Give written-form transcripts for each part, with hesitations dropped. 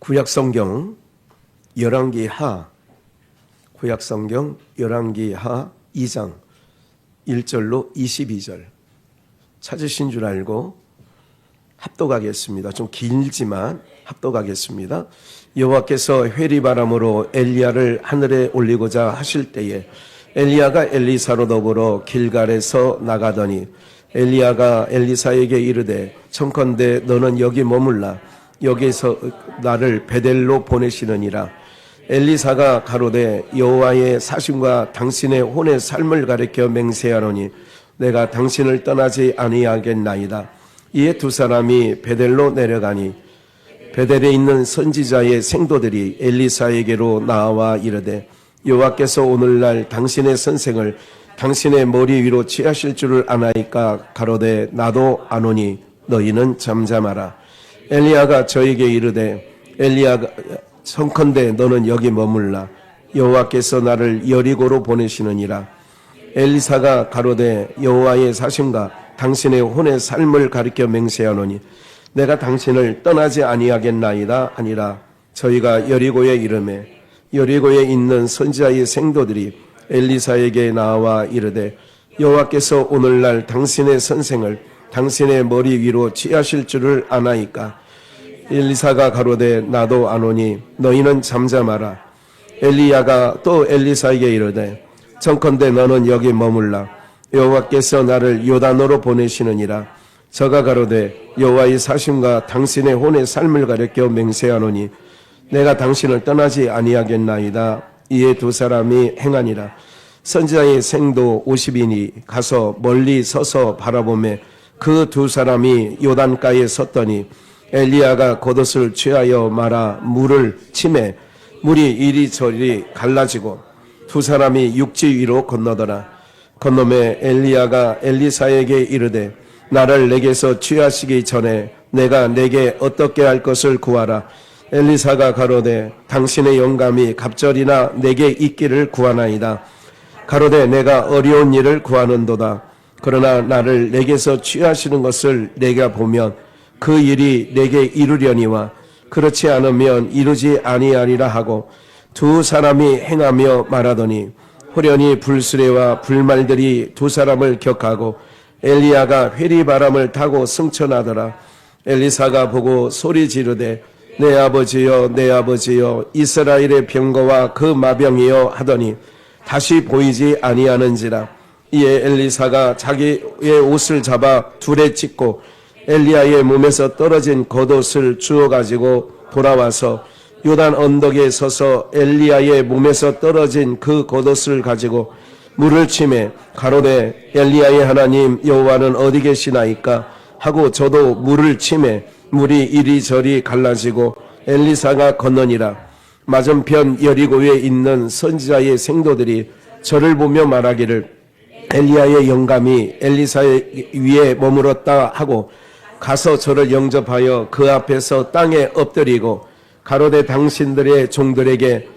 구약성경 열왕기하 2장 1절로 22절 찾으신 줄 알고 합독하겠습니다. 좀 길지만 합독하겠습니다. 여호와께서 회리바람으로 엘리야를 하늘에 올리고자 하실 때에 엘리야가 엘리사로 더불어 길갈에서 나가더니 엘리야가 엘리사에게 이르되 청컨대 너는 여기 머물라 여기서 나를 베델로 보내시느니라. 엘리사가 가로되 여호와의 사심과 당신의 혼의 삶을 가리켜 맹세하노니 내가 당신을 떠나지 아니하겠나이다. 이에 두 사람이 베델로 내려가니 베델에 있는 선지자의 생도들이 엘리사에게로 나와 이르되 여호와께서 오늘날 당신의 선생을 당신의 머리 위로 취하실 줄을 아나이까 가로되 나도 아노니 너희는 잠잠하라. 엘리야가 저에게 이르되 엘리야가 청컨대 너는 여기 머물라 여호와께서 나를 여리고로 보내시느니라. 엘리사가 가로되 여호와의 사심과 당신의 혼의 삶을 가리켜 맹세하노니 내가 당신을 떠나지 아니하겠나이다 하니라. 저희가 여리고에 이르매 여리고에 있는 선지자의 생도들이 엘리사에게 나와 이르되 여호와께서 오늘날 당신의 선생을 당신의 머리 위로 취하실 줄을 아나이까. 엘리사가 가로되 나도 아노니 너희는 잠잠하라. 엘리야가 또 엘리사에게 이르되 청컨대 너는 여기 머물라 여호와께서 나를 요단으로 보내시느니라. 저가 가로되 여호와의 사심과 당신의 혼의 삶을 가리켜 맹세하노니 내가 당신을 떠나지 아니하겠나이다. 이에 두 사람이 행하니라. 선지자의 생도 50인이 가서 멀리 서서 바라보매 그 두 사람이 요단가에 섰더니 엘리야가 겉옷을 취하여 말아 물을 치매 물이 이리저리 갈라지고 두 사람이 육지 위로 건너더라. 건너매 엘리야가 엘리사에게 이르되 나를 내게서 취하시기 전에 내가 내게 어떻게 할 것을 구하라. 엘리사가 가로되 당신의 영감이 갑절이나 내게 있기를 구하나이다. 가로되 내가 어려운 일을 구하는도다. 그러나 나를 내게서 취하시는 것을 내가 보면 그 일이 내게 이루려니와 그렇지 않으면 이루지 아니하리라 하고 두 사람이 행하며 말하더니 호련히 불수레와 불말들이 두 사람을 격하고 엘리야가 회리바람을 타고 승천하더라. 엘리사가 보고 소리 지르되 내 아버지여 내 아버지여 이스라엘의 병거와 그 마병이여 하더니 다시 보이지 아니하는지라. 이에 엘리사가 자기의 옷을 잡아 둘에 찢고 엘리야의 몸에서 떨어진 겉옷을 주워 가지고 돌아와서 요단 언덕에 서서 엘리야의 몸에서 떨어진 그 겉옷을 가지고 물을 치매 가로되 엘리야의 하나님 여호와는 어디 계시나이까 하고 저도 물을 치매 물이 이리저리 갈라지고 엘리사가 건너니라. 맞은편 여리고에 있는 선지자의 생도들이 저를 보며 말하기를 엘리야의 영감이 엘리사의 위에 머물었다 하고 가서 저를 영접하여 그 앞에서 땅에 엎드리고 가로되 당신들의 종들에게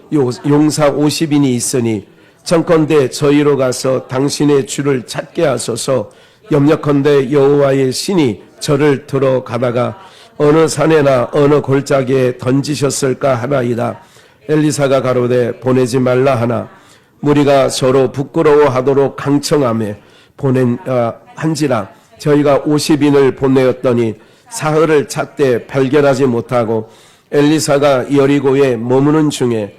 용사 50인이 있으니 청컨대 저희로 가서 당신의 주를 찾게 하소서. 염려컨대 여호와의 신이 저를 들어가다가 어느 산에나 어느 골짜기에 던지셨을까 하나이다. 엘리사가 가로되 보내지 말라 하나 무리가 서로 부끄러워하도록 강청하며 한지라. 저희가 50인을 보내었더니 사흘을 찾되 발견하지 못하고 엘리사가 여리고에 머무는 중에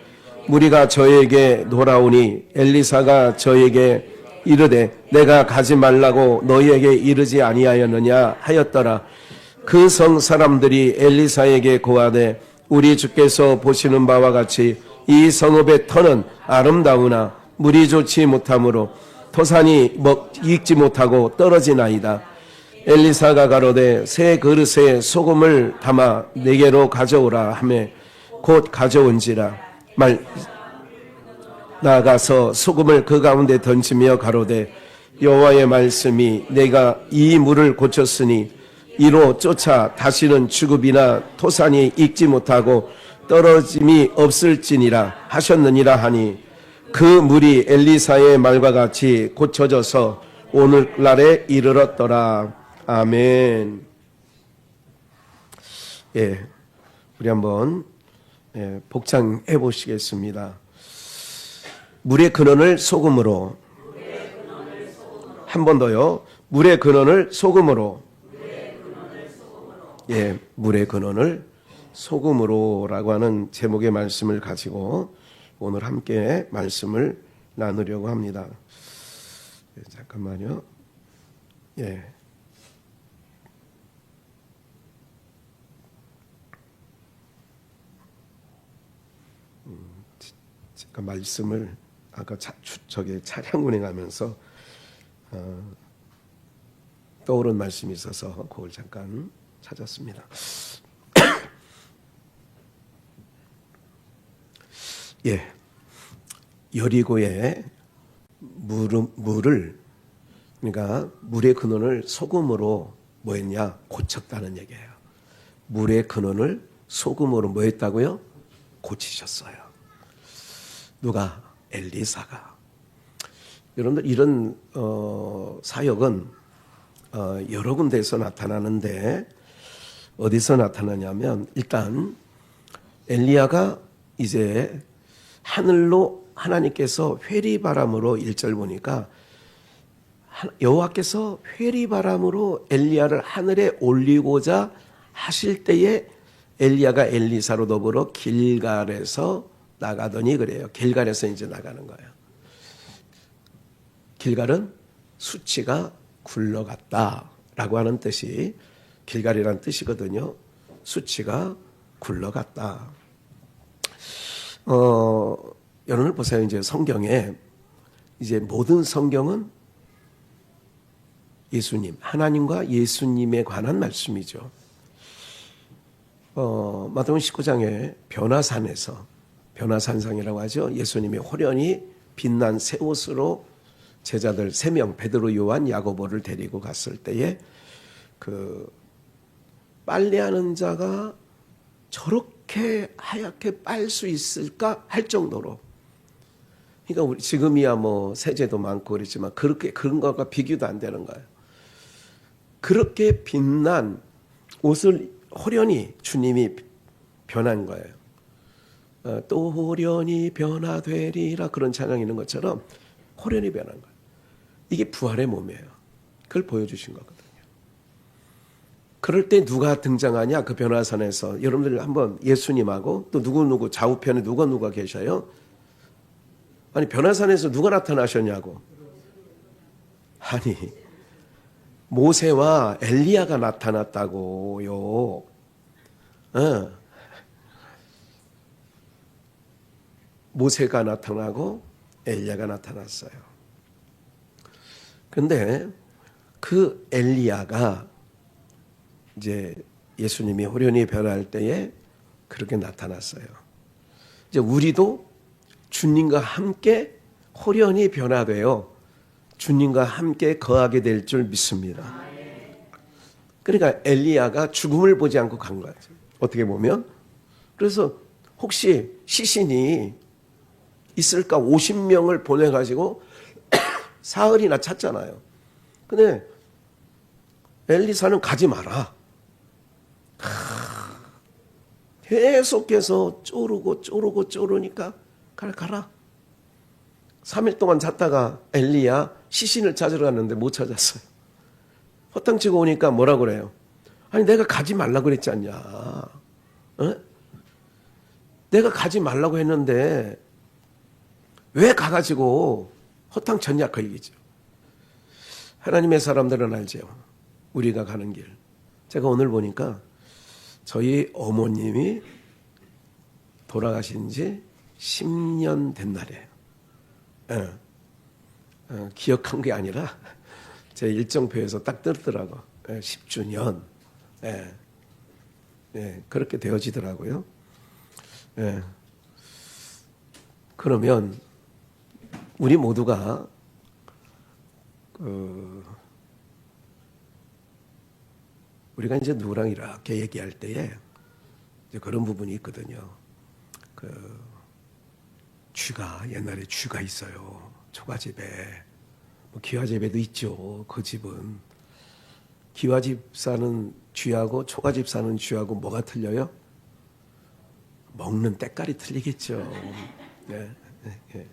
무리가 저에게 돌아오니 엘리사가 저에게 이르되 내가 가지 말라고 너희에게 이르지 아니하였느냐 하였더라. 그 성 사람들이 엘리사에게 고하되 우리 주께서 보시는 바와 같이 이 성읍의 터는 아름다우나 물이 좋지 못하므로 토산이 익지 못하고 떨어지나이다. 엘리사가 가로되 새 그릇에 소금을 담아 내게로 가져오라 하며 곧 가져온지라. 나아가서 소금을 그 가운데 던지며 가로되 여호와의 말씀이 내가 이 물을 고쳤으니 이로 쫓아 다시는 주급이나 토산이 익지 못하고 떨어짐이 없을지니라 하셨느니라 하니 그 물이 엘리사의 말과 같이 고쳐져서 오늘날에 이르렀더라. 아멘. 예, 우리 한번 복창해 보시겠습니다. 물의 근원을 소금으로. 한 번 더요. 물의 근원을 소금으로. 예, 물의 근원을 소금으로라고 하는 제목의 말씀을 가지고 오늘 함께 말씀을 나누려고 합니다. 잠깐만요. 예. 제가 말씀을 아까 차량 운행하면서 떠오른 말씀이 있어서 그걸 잠깐 찾았습니다. 예, 여리고의 물을 그러니까 물의 근원을 소금으로 뭐했냐 고쳤다는 얘기예요. 물의 근원을 소금으로 뭐했다고요? 고치셨어요. 누가? 엘리사가. 여러분들 이런 사역은 여러 군데에서 나타나는데 어디서 나타나냐면 일단 엘리야가 이제 하늘로 하나님께서 회리바람으로 1절 보니까 여호와께서 회리바람으로 엘리야를 하늘에 올리고자 하실 때에 엘리야가 엘리사로 더불어 길갈에서 나가더니 그래요. 길갈에서 이제 나가는 거예요. 길갈은 수치가 굴러갔다라고 하는 뜻이 길갈이라는 뜻이거든요. 수치가 굴러갔다. 여러분 보세요. 이제 성경에 이제 모든 성경은 예수님, 하나님과 예수님에 관한 말씀이죠. 마태복음 19장에 변화산에서 변화산상이라고 하죠. 예수님이 호련히 빛난 새 옷으로 제자들 3명 베드로, 요한, 야고보를 데리고 갔을 때에 그 빨래하는 자가 저렇게 하얗게 빨 수 있을까 할 정도로, 그러니까 우리 지금이야 뭐 세제도 많고 그렇지만 그렇게 그런 것과 비교도 안 되는 거예요. 그렇게 빛난 옷을 호련히 주님이 변한 거예요. 또 호련히 변화되리라 그런 찬양이 있는 것처럼 호련히 변한 거예요. 이게 부활의 몸이에요. 그걸 보여주신 거거든요. 그럴 때 누가 등장하냐? 그 변화산에서 여러분들 한번 예수님하고 또 누구 좌우편에 누가 계셔요? 아니 변화산에서 누가 나타나셨냐고. 아니 모세와 엘리야가 나타났다고요. 모세가 나타나고 엘리야가 나타났어요. 그런데 그 엘리야가 이제 예수님이 호련히 변할 때에 그렇게 나타났어요. 이제 우리도 주님과 함께 호련히 변화되어 주님과 함께 거하게 될 줄 믿습니다. 그러니까 엘리야가 죽음을 보지 않고 간 거죠. 어떻게 보면. 그래서 혹시 시신이 있을까 50명을 보내가지고 사흘이나 찾잖아요. 근데 엘리사는 가지 마라. 계속해서 쪼르니까 가라. 3일 동안 잤다가 엘리야 시신을 찾으러 갔는데 못 찾았어요. 허탕치고 오니까 뭐라 그래요? 아니 내가 가지 말라고 그랬지 않냐. 내가 가지 말라고 했는데 왜 가가지고 허탕쳤냐 그 얘기죠. 하나님의 사람들은 알죠. 우리가 가는 길. 제가 오늘 보니까 저희 어머님이 돌아가신 지 10년 된 날이에요. 기억한 게 아니라 제 일정표에서 딱 뜨더라고. 10주년. 그렇게 되어지더라고요. 그러면 우리 모두가 우리가 이제 누구랑 이렇게 얘기할 때에 이제 그런 부분이 있거든요. 쥐가 옛날에 쥐가 있어요. 초가집에 뭐 기와집에도 있죠. 그 집은 기와집 사는 쥐하고 초가집 사는 쥐하고 뭐가 틀려요? 먹는 때깔이 틀리겠죠. 네, 네, 네.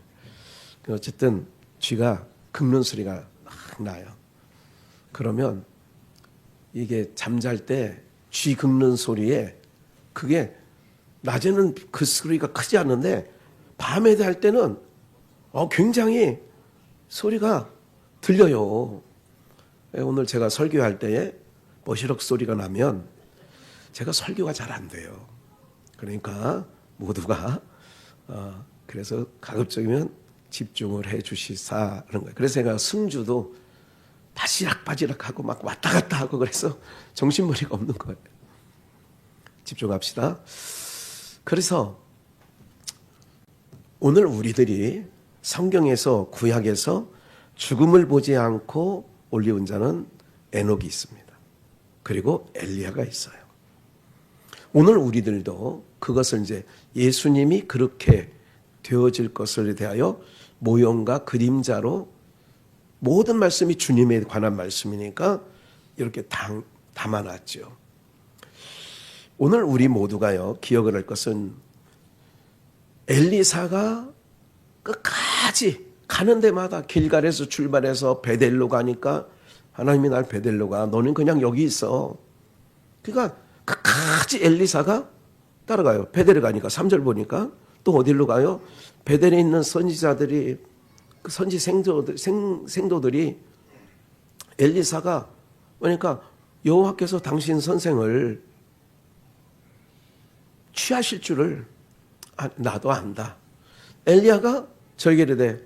어쨌든 쥐가 긁는 소리가 막 나요. 그러면 이게 잠잘 때 쥐 긁는 소리에 그게 낮에는 그 소리가 크지 않는데 밤에 잘 때는 굉장히 소리가 들려요. 오늘 제가 설교할 때에 머시럭 소리가 나면 제가 설교가 잘 안 돼요. 그러니까 모두가 그래서 가급적이면 집중을 해 주시사 그런 거예요. 그래서 제가 승주도 바지락바지락하고 막 왔다 갔다 하고 그래서 정신머리가 없는 거예요. 집중합시다. 그래서 오늘 우리들이 성경에서 구약에서 죽음을 보지 않고 올리온 자는 에녹이 있습니다. 그리고 엘리야가 있어요. 오늘 우리들도 그것을 이제 예수님이 그렇게 되어질 것을 대하여 모형과 그림자로 모든 말씀이 주님에 관한 말씀이니까 이렇게 담아놨죠. 오늘 우리 모두가요 기억을 할 것은 엘리사가 끝까지 가는 데마다 길갈에서 출발해서 베델로 가니까 하나님이 날 베델로 가. 너는 그냥 여기 있어. 그러니까 끝까지 엘리사가 따라가요. 베델에 가니까 3절 보니까 또 어디로 가요? 베델에 있는 선지자들이 그 선지 생도들이 엘리사가 그러니까 여호와께서 당신 선생을 취하실 줄을 나도 안다. 엘리야가 저에게 이르되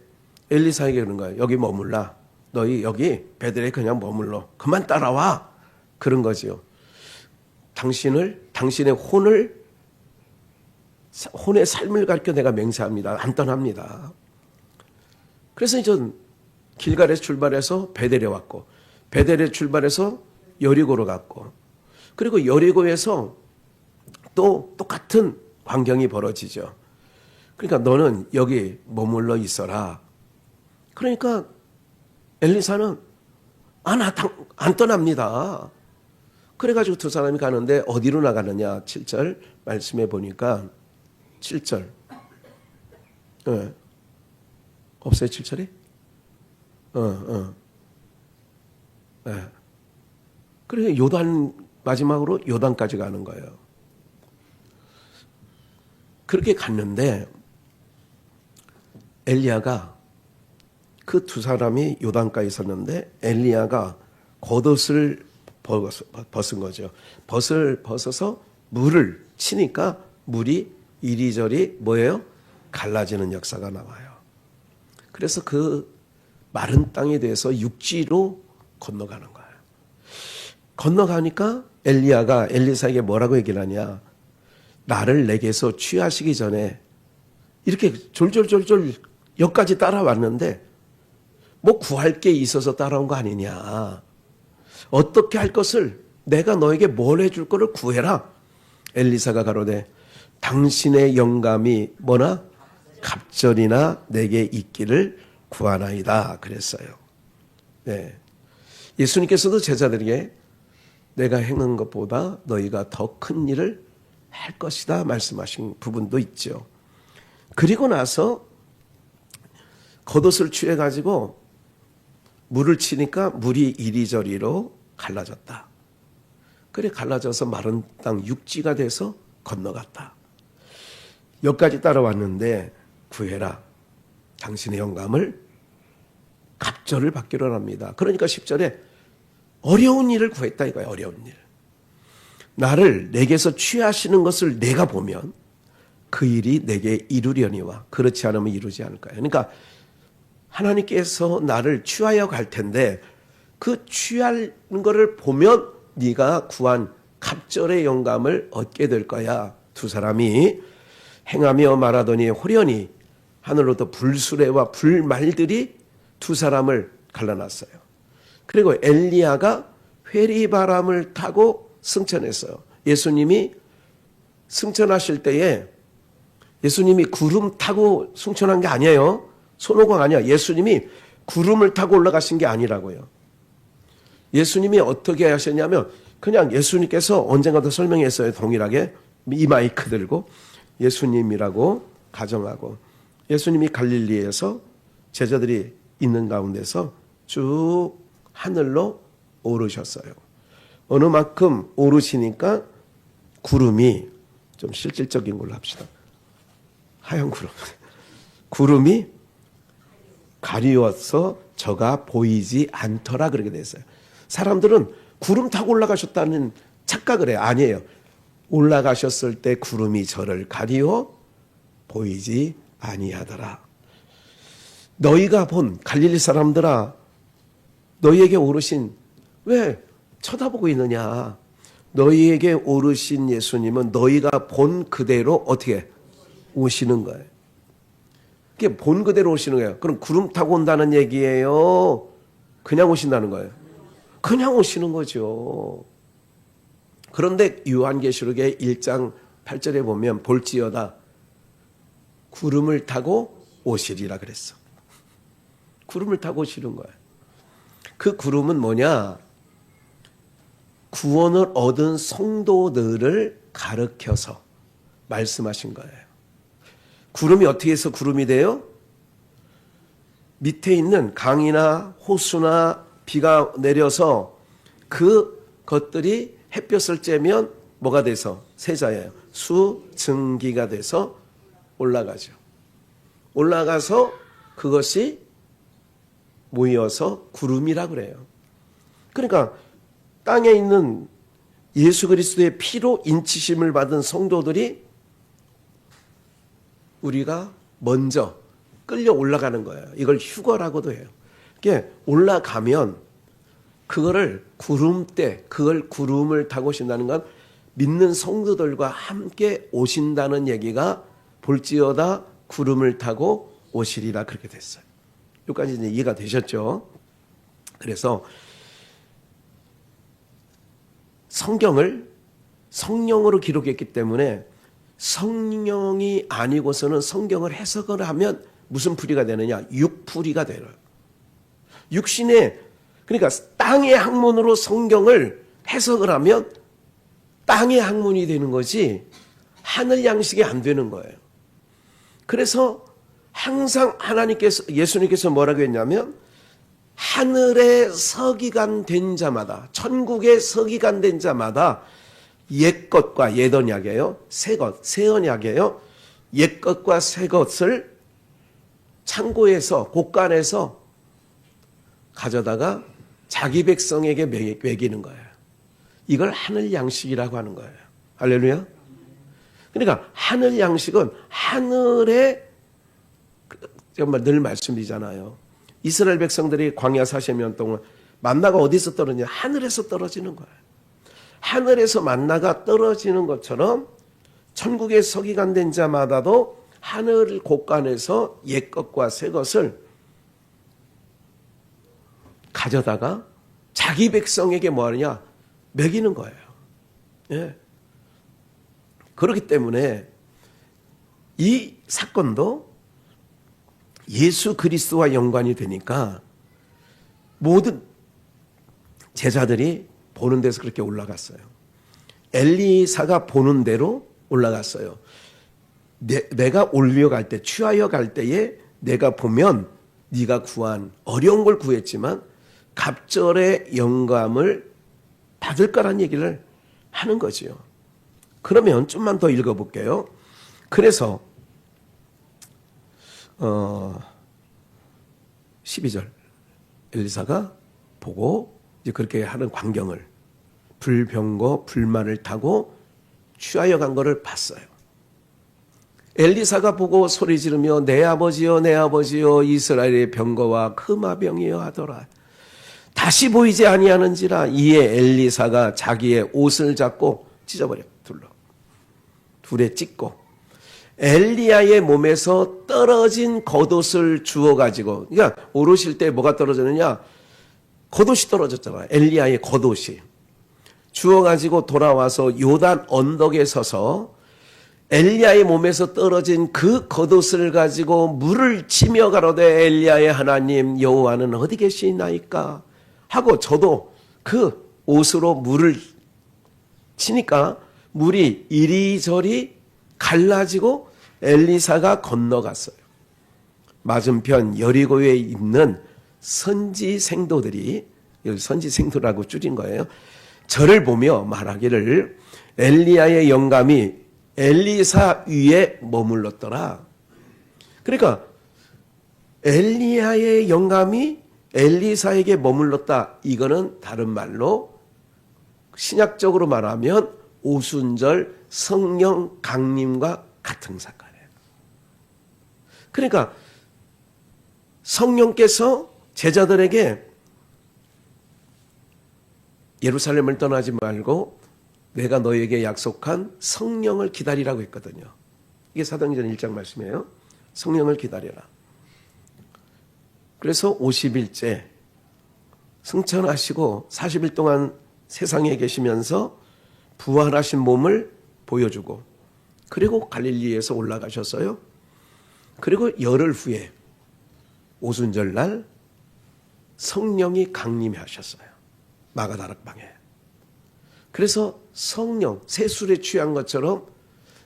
엘리사에게 그런 거예요. 여기 머물라. 너희 여기 베델에 그냥 머물러. 그만 따라와. 그런 거지요. 당신의 혼의 삶을 가르쳐 내가 맹세합니다. 안 떠납니다. 그래서 전 길갈에서 출발해서 베델에 왔고 베델에 출발해서 여리고로 갔고 그리고 여리고에서 또 똑같은 광경이 벌어지죠. 그러니까 너는 여기 머물러 있어라. 그러니까 엘리사는 안 떠납니다. 그래가지고 두 사람이 가는데 어디로 나가느냐 7절 말씀해 보니까 7절 네. 없어요 7절이? 네. 그러니까 요단 마지막으로 요단까지 가는 거예요. 그렇게 갔는데 엘리야가 그 두 사람이 요단가에 있었는데 엘리야가 겉옷을 벗은 거죠. 벗을 벗어서 물을 치니까 물이 이리저리 뭐예요? 갈라지는 역사가 나와요. 그래서 그 마른 땅에 대해서 육지로 건너가는 거예요. 건너가니까 엘리야가 엘리사에게 뭐라고 얘기를 하냐. 나를 내게서 취하시기 전에 이렇게 졸졸졸졸 여기까지 따라왔는데 뭐 구할 게 있어서 따라온 거 아니냐. 어떻게 할 것을 내가 너에게 뭘 해줄 거를 구해라. 엘리사가 가로되 당신의 영감이 뭐나 갑절이나 내게 있기를 구하나이다 그랬어요. 네. 예수님께서도 제자들에게 내가 행한 것보다 너희가 더 큰 일을 할 것이다 말씀하신 부분도 있죠. 그리고 나서 겉옷을 취해가지고 물을 치니까 물이 이리저리로 갈라졌다. 그래 갈라져서 마른 땅 육지가 돼서 건너갔다. 여기까지 따라왔는데 구해라. 당신의 영감을 갑절을 받기로 합니다. 그러니까 10절에 어려운 일을 구했다 이거예요. 어려운 일. 나를 내게서 취하시는 것을 내가 보면 그 일이 내게 이루려니와 그렇지 않으면 이루지 않을 거예요. 그러니까 하나님께서 나를 취하여 갈 텐데 그 취하는 것을 보면 네가 구한 갑절의 영감을 얻게 될 거야. 두 사람이 행하며 말하더니 호련히 하늘로부터 불수레와 불말들이 두 사람을 갈라놨어요. 그리고 엘리야가 회리바람을 타고 승천했어요. 예수님이 승천하실 때에 예수님이 구름 타고 승천한 게 아니에요. 손오공 아니야. 예수님이 구름을 타고 올라가신 게 아니라고요. 예수님이 어떻게 하셨냐면 그냥 예수님께서 언젠가도 설명했어요. 동일하게 이 마이크 들고 예수님이라고 가정하고, 예수님이 갈릴리에서 제자들이 있는 가운데서 쭉 하늘로 오르셨어요. 어느 만큼 오르시니까 구름이, 좀 실질적인 걸로 합시다. 하얀 구름. 구름이 가리워서 저가 보이지 않더라 그렇게 됐어요. 사람들은 구름 타고 올라가셨다는 착각을 해요. 아니에요. 올라가셨을 때 구름이 저를 가리워 보이지 아니하더라. 너희가 본 갈릴리 사람들아, 너희에게 오르신, 왜 쳐다보고 있느냐? 너희에게 오르신 예수님은 너희가 본 그대로 어떻게 오시는 거예요. 그게 본 그대로 오시는 거예요. 그럼 구름 타고 온다는 얘기예요? 그냥 오신다는 거예요? 그냥 오시는 거죠. 그런데 요한계시록의 1장 8절에 보면 볼지어다 구름을 타고 오시리라 그랬어. 구름을 타고 오시는 거예요. 그 구름은 뭐냐? 구원을 얻은 성도들을 가르쳐서 말씀하신 거예요. 구름이 어떻게 해서 구름이 돼요? 밑에 있는 강이나 호수나 비가 내려서 그 것들이 햇볕을 쬐면 뭐가 돼서? 세자예요. 수증기가 돼서 올라가죠. 올라가서 그것이 모여서 구름이라 그래요. 그러니까 땅에 있는 예수 그리스도의 피로 인치심을 받은 성도들이 우리가 먼저 끌려 올라가는 거예요. 이걸 휴거라고도 해요. 이게 올라가면 그거를 구름대, 그걸 구름을 타고 오신다는 건 믿는 성도들과 함께 오신다는 얘기가 볼지어다 구름을 타고 오시리라 그렇게 됐어요. 여기까지 이제 이해가 되셨죠? 그래서 성경을 성령으로 기록했기 때문에 성령이 아니고서는 성경을 해석을 하면 무슨 풀이가 되느냐? 육풀이가 돼요. 육신의, 그러니까 땅의 학문으로 성경을 해석을 하면 땅의 학문이 되는 거지 하늘 양식이 안 되는 거예요. 그래서 항상 하나님께서, 예수님께서 뭐라고 했냐면 하늘에 서기관 된 자마다, 천국에 서기관 된 자마다 옛것과, 옛 언약이에요. 새것, 새 언약이에요. 옛것과 새것을 창고에서, 곳간에서 가져다가 자기 백성에게 먹이는 거예요. 이걸 하늘 양식이라고 하는 거예요. 할렐루야. 그러니까 하늘 양식은 하늘에, 정말 늘 말씀드리잖아요. 이스라엘 백성들이 광야 40년 동안 만나가 어디서 떨어지냐? 하늘에서 떨어지는 거예요. 하늘에서 만나가 떨어지는 것처럼 천국에 서기관 된 자마다도 하늘 곳간에서 옛것과 새것을 가져다가 자기 백성에게 뭐 하느냐? 먹이는 거예요. 예. 그렇기 때문에 이 사건도 예수 그리스도와 연관이 되니까 모든 제자들이 보는 데서 그렇게 올라갔어요. 엘리사가 보는 대로 올라갔어요. 내가 올려갈 때, 취하여 갈 때에 내가 보면 네가 구한, 어려운 걸 구했지만 갑절의 영감을 받을 거란 얘기를 하는 거지요. 그러면 좀만 더 읽어볼게요. 그래서 12절 엘리사가 보고 이제 그렇게 하는 광경을, 불병거 불만을 타고 취하여 간 거를 봤어요. 엘리사가 보고 소리 지르며 내 아버지여 내 아버지여 이스라엘의 병거와 크마병이여 하더라. 다시 보이지 아니하는지라. 이에 엘리사가 자기의 옷을 잡고 찢어버려. 둘에 찢고 엘리야의 몸에서 떨어진 겉옷을 주워가지고, 그러니까 오르실 때 뭐가 떨어졌느냐? 겉옷이 떨어졌잖아요. 엘리야의 겉옷이. 주워가지고 돌아와서 요단 언덕에 서서 엘리야의 몸에서 떨어진 그 겉옷을 가지고 물을 치며 가로되 엘리야의 하나님 여호와는 어디 계시나이까 하고 저도 그 옷으로 물을 치니까 물이 이리저리 갈라지고 엘리사가 건너갔어요. 맞은편 여리고에 있는 선지 생도들이, 여기 선지 생도라고 줄인 거예요. 저를 보며 말하기를 엘리야의 영감이 엘리사 위에 머물렀더라. 그러니까 엘리야의 영감이 엘리사에게 머물렀다. 이거는 다른 말로 신약적으로 말하면 오순절 성령 강림과 같은 사건이에요. 그러니까 성령께서 제자들에게 예루살렘을 떠나지 말고 내가 너에게 약속한 성령을 기다리라고 했거든요. 이게 사도행전 1장 말씀이에요. 성령을 기다려라. 그래서 50일째 승천하시고 40일 동안 세상에 계시면서 부활하신 몸을 보여주고, 그리고 갈릴리에서 올라가셨어요. 그리고 열흘 후에 오순절날 성령이 강림하셨어요. 마가다락방에. 그래서 성령, 새술에 취한 것처럼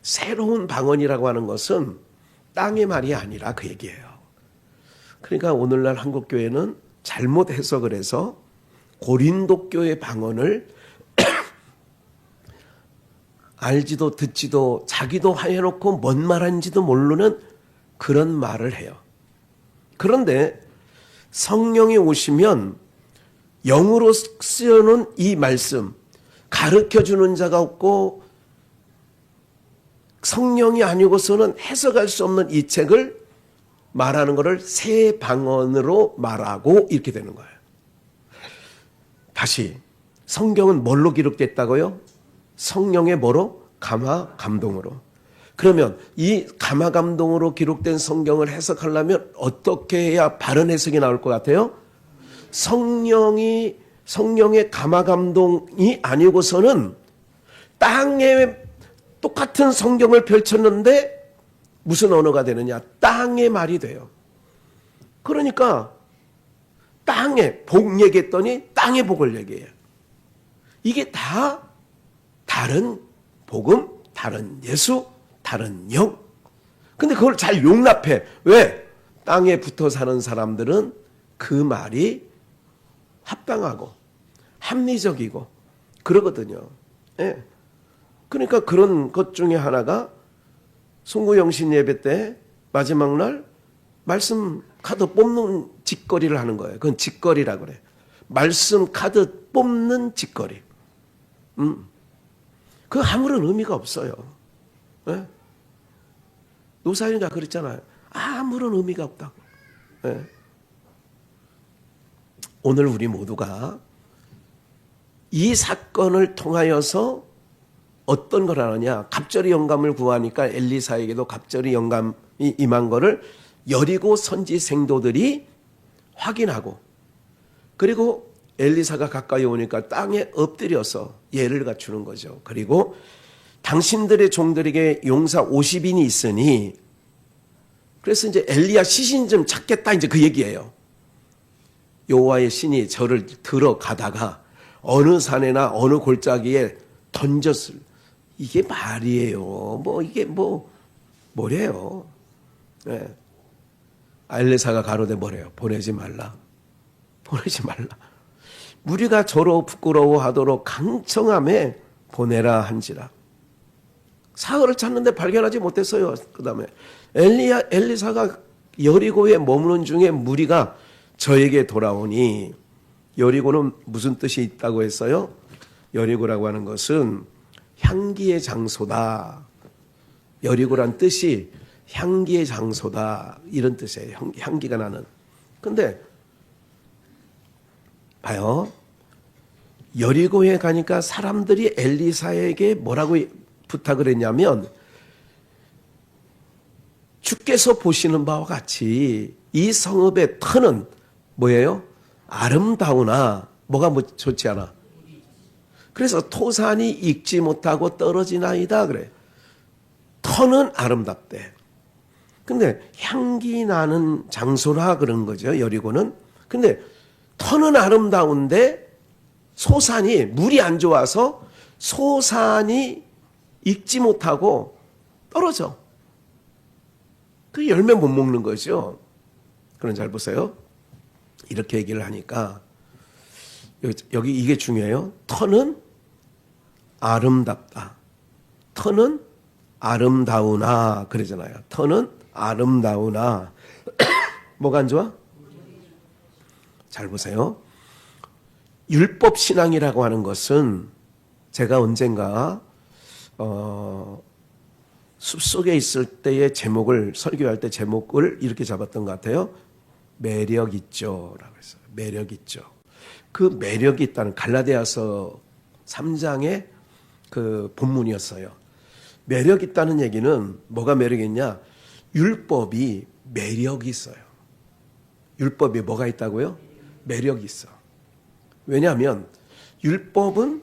새로운 방언이라고 하는 것은 땅의 말이 아니라 그 얘기예요. 그러니까 오늘날 한국교회는 잘못 해석을 해서 고린도 교회 방언을 알지도 듣지도 자기도 해놓고 뭔 말하는지도 모르는 그런 말을 해요. 그런데 성령이 오시면 영으로 쓰여놓은 이 말씀, 가르쳐주는 자가 없고 성령이 아니고서는 해석할 수 없는 이 책을 말하는 것을 새 방언으로 말하고 이렇게 되는 거예요. 다시 성경은 뭘로 기록됐다고요? 성령의 뭐로? 감화 감동으로. 그러면 이 감화 감동으로 기록된 성경을 해석하려면 어떻게 해야 바른 해석이 나올 것 같아요? 성령의 감화 감동이 아니고서는 땅에 똑같은 성경을 펼쳤는데 무슨 언어가 되느냐? 땅의 말이 돼요. 그러니까 땅의 복 얘기했더니 땅의 복을 얘기해요. 이게 다 다른 복음, 다른 예수, 다른 영. 근데 그걸 잘 용납해. 왜? 땅에 붙어 사는 사람들은 그 말이 합당하고 합리적이고 그러거든요. 예. 그러니까 그런 것 중에 하나가 송구영신 예배 때 마지막 날 말씀 카드 뽑는 짓거리를 하는 거예요. 그건 짓거리라고 그래. 말씀 카드 뽑는 짓거리. 그 아무런 의미가 없어요. 예? 노사연이가 그랬잖아요. 아무런 의미가 없다고. 예? 오늘 우리 모두가 이 사건을 통하여서 어떤 걸 하느냐. 갑절이 영감을 구하니까 엘리사에게도 갑절이 영감이 임한 거를 여리고 선지 생도들이 확인하고, 그리고 엘리사가 가까이 오니까 땅에 엎드려서 예를 갖추는 거죠. 그리고 당신들의 종들에게 용사 50인이 있으니, 그래서 이제 엘리야 시신 좀 찾겠다, 이제 그 얘기예요. 여호와의 신이 저를 들어가다가 어느 산에나 어느 골짜기에 던졌을. 이게 말이에요. 이게 뭐래요. 네. 엘리사가 가로되 뭐래요? 보내지 말라. 보내지 말라. 무리가 저로 부끄러워하도록 강청함에 보내라 한지라. 사흘을 찾는데 발견하지 못했어요. 그 다음에 엘리사가 여리고에 머무는 중에 무리가 저에게 돌아오니, 여리고는 무슨 뜻이 있다고 했어요? 여리고라고 하는 것은 향기의 장소다. 여리고란 뜻이 향기의 장소다, 이런 뜻이에요. 향기가 나는. 근데 봐요. 여리고에 가니까 사람들이 엘리사에게 뭐라고 부탁을 했냐면, 주께서 보시는 바와 같이 이 성읍의 터는 뭐예요? 아름다우나 뭐가 좋지 않아. 그래서 토산이 익지 못하고 떨어지나이다 그래. 터는 아름답대. 근데 향기 나는 장소라 그런 거죠, 여리고는. 근데 터는 아름다운데 소산이, 물이 안 좋아서 소산이 익지 못하고 떨어져. 그 열매 못 먹는 거죠. 그럼 잘 보세요. 이렇게 얘기를 하니까 여기 이게 중요해요. 터는 아름답다. 터는 아름다우나 그러잖아요. 터는 아름다우나 뭐가 안 좋아? 잘 보세요. 율법 신앙이라고 하는 것은 제가 언젠가 숲속에 있을 때의 제목을 설교할 때 제목을 이렇게 잡았던 것 같아요. 매력 있죠라고 했어요. 매력 있죠. 그 매력이 있다는 갈라디아서 3장의 그 본문이었어요. 매력 있다는 얘기는 뭐가 매력 있냐? 율법이 매력이 있어요. 율법이 뭐가 있다고요? 매력이 있어. 왜냐하면 율법은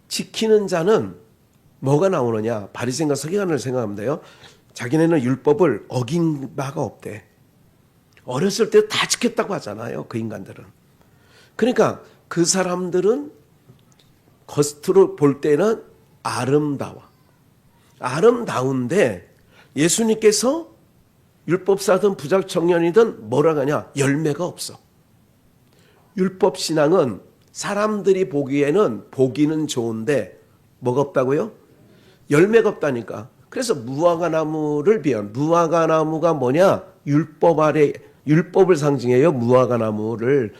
지키는 자는 뭐가 나오느냐? 바리새인과 서기관을 생각하면 돼요. 자기네는 율법을 어긴 바가 없대. 어렸을 때 다 지켰다고 하잖아요. 그 인간들은. 그러니까 그 사람들은 겉으로 볼 때는 아름다워. 아름다운데 예수님께서 율법사든 부작 청년이든 뭐라 하냐? 열매가 없어. 율법 신앙은 사람들이 보기에는 보기는 좋은데 뭐가 없다고요? 열매가 없다니까. 그래서 무화과나무를 비한 무화과나무가 뭐냐? 율법 아래 율법을 상징해요. 무화과나무를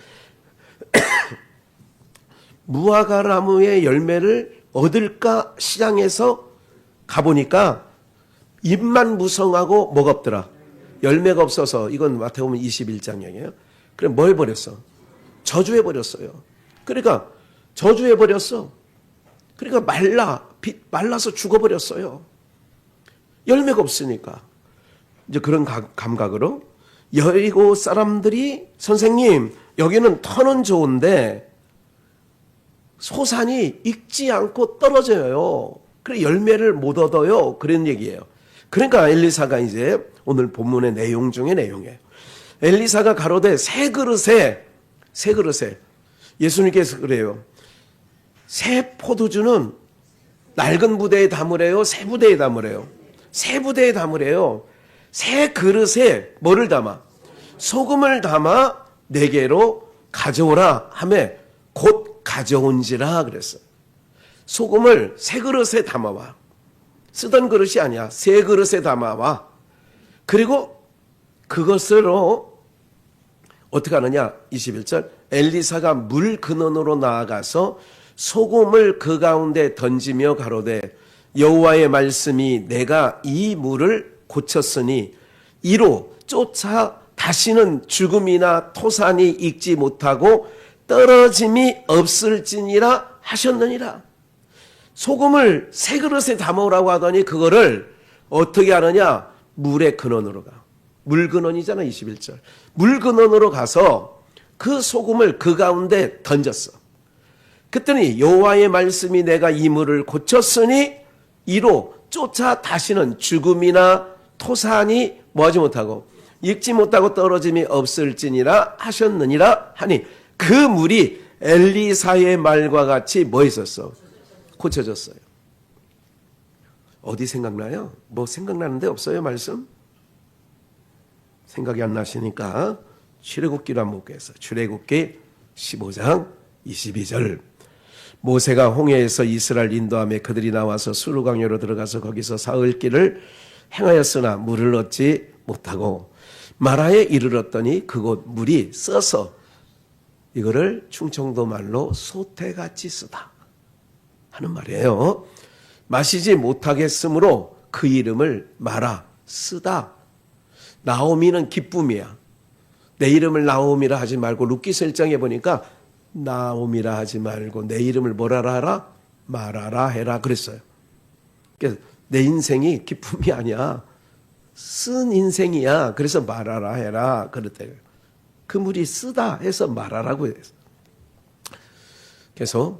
무화과나무의 열매를 얻을까 시장에서 가보니까 잎만 무성하고 뭐가 없더라? 열매가 없어서 이건 마태복음 21장 얘기예요. 그래 뭐 해버렸어? 저주해버렸어요. 그러니까 저주해버렸어. 그러니까 말라서 죽어버렸어요. 열매가 없으니까. 이제 그런 감각으로 여리고 사람들이 선생님 여기는 터는 좋은데 소산이 익지 않고 떨어져요. 그래 열매를 못 얻어요. 그런 얘기예요. 그러니까 엘리사가 이제 오늘 본문의 내용 중에 내용이에요. 엘리사가 가로되 새 그릇에 예수님께서 그래요. 새 포도주는 낡은 부대에 담으래요? 새 부대에 담으래요? 새 부대에 담으래요. 새 그릇에 뭐를 담아? 소금을 담아 내게로 가져오라 하매 곧 가져온지라 그랬어요. 소금을 새 그릇에 담아와. 쓰던 그릇이 아니야. 새 그릇에 담아와. 그리고 그것으로 어떻게 하느냐? 21절 엘리사가 물 근원으로 나아가서 소금을 그 가운데 던지며 가로되 여호와의 말씀이 내가 이 물을 고쳤으니 이로 쫓아 다시는 죽음이나 토산이 익지 못하고 떨어짐이 없을지니라 하셨느니라. 소금을 새 그릇에 담으라고 하더니 그거를 어떻게 하느냐? 물의 근원으로 가. 물 근원이잖아 21절. 물 근원으로 가서 그 소금을 그 가운데 던졌어. 그랬더니 여호와의 말씀이 내가 이 물을 고쳤으니 이로 쫓아 다시는 죽음이나 토산이 뭐하지 못하고 익지 못하고 떨어짐이 없을지니라 하셨느니라 하니 그 물이 엘리사의 말과 같이 뭐 있었어? 고쳐졌어요. 어디 생각나요? 뭐 생각나는데 없어요 말씀? 생각이 안 나시니까 출애굽기로 한번 볼게요. 출애굽기 15장 22절 모세가 홍해에서 이스라엘 인도하며 그들이 나와서 수르강요로 들어가서 거기서 사흘 길을 행하였으나 물을 얻지 못하고 마라에 이르렀더니 그곳 물이 써서 이거를 충청도 말로 소태같이 쓰다 하는 말이에요. 마시지 못하겠으므로 그 이름을 마라 쓰다. 나오미는 기쁨이야. 내 이름을 나오미라 하지 말고 룻기서 1장에 보니까 나오미라 하지 말고 내 이름을 뭐라라 하라? 마라라 해라 그랬어요. 그래서 내 인생이 기쁨이 아니야. 쓴 인생이야. 그래서 마라라 해라 그랬대요. 그 물이 쓰다 해서 말하라고 했어요. 그래서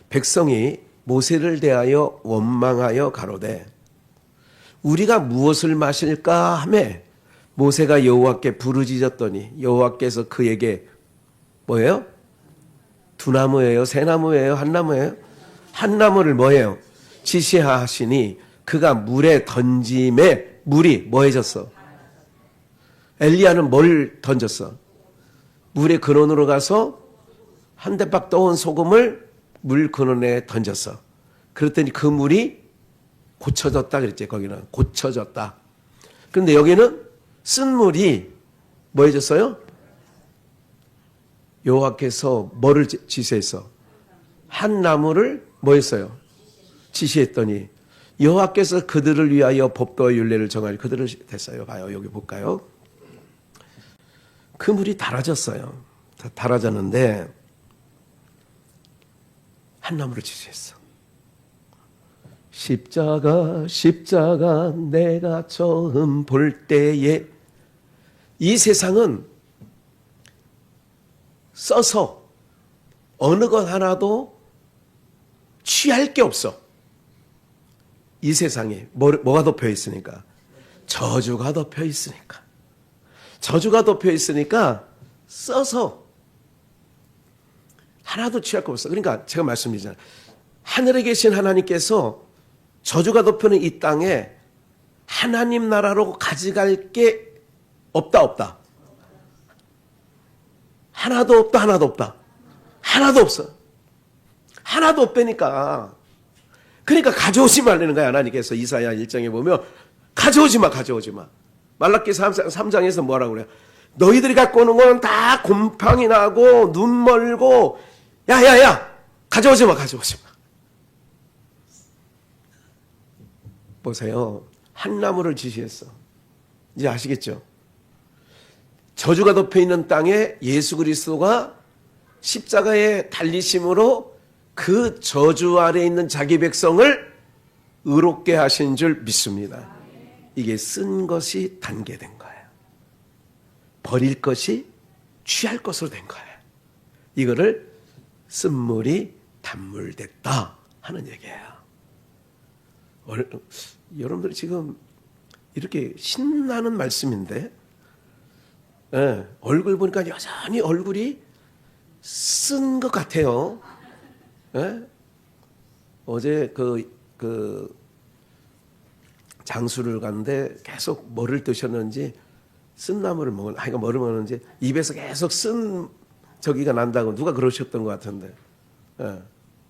백성이 모세를 대하여 원망하여 가로되 우리가 무엇을 마실까 하매 모세가 여호와께 부르짖었더니 여호와께서 그에게 뭐예요? 두 나무예요? 세 나무예요? 한 나무예요? 한 나무를 뭐예요? 지시하시니 그가 물에 던짐에 물이 뭐해졌어? 엘리야는 뭘 던졌어? 물의 근원으로 가서 한 대박 떠온 소금을 물 근원에 던졌어. 그랬더니 그 물이 고쳐졌다 그랬지. 거기는 고쳐졌다. 그런데 여기는 쓴 물이 뭐 해졌어요? 여호와께서 뭐를 지시했어? 한 나무를 뭐 했어요? 지시했더니 여호와께서 그들을 위하여 법도와 율례를 정하리. 그들을 됐어요. 봐요. 여기 볼까요? 그 물이 달아졌어요. 달아졌는데 한 나무를 지시했어. 십자가 내가 처음 볼 때에 이 세상은 써서 어느 것 하나도 취할 게 없어. 이 세상에 뭐가 덮여 있으니까? 저주가 덮여 있으니까. 저주가 덮여 있으니까 써서 하나도 취할 거 없어. 그러니까 제가 말씀드리잖아요. 하늘에 계신 하나님께서 저주가 덮여는 이 땅에 하나님 나라로 가져갈 게 없다. 하나도 없다. 하나도 없어. 하나도 없다니까. 그러니까 가져오지 말라는 거야. 하나님께서 이사야 1장에 보면 가져오지 마. 말라기 3장에서 뭐라고 그래요? 너희들이 갖고 오는 건 다 곰팡이 나고 눈 멀고 야야야 가져오지 마. 보세요. 한 나무를 지시했어. 이제 아시겠죠? 저주가 덮여 있는 땅에 예수 그리스도가 십자가에 달리심으로 그 저주 아래 있는 자기 백성을 의롭게 하신 줄 믿습니다. 이게 쓴 것이 단계된 거예요. 버릴 것이 취할 것으로 된 거예요. 이거를 쓴물이 단물됐다 하는 얘기예요. 여러분들이 지금 이렇게 신나는 말씀인데 얼굴 보니까 여전히 얼굴이 쓴 것 같아요. 어제 그 장수를 갔는데 계속 뭐를 드셨는지 쓴 나물을 뭐를 먹었는지 입에서 계속 쓴 저기가 난다고 누가 그러셨던 것 같은데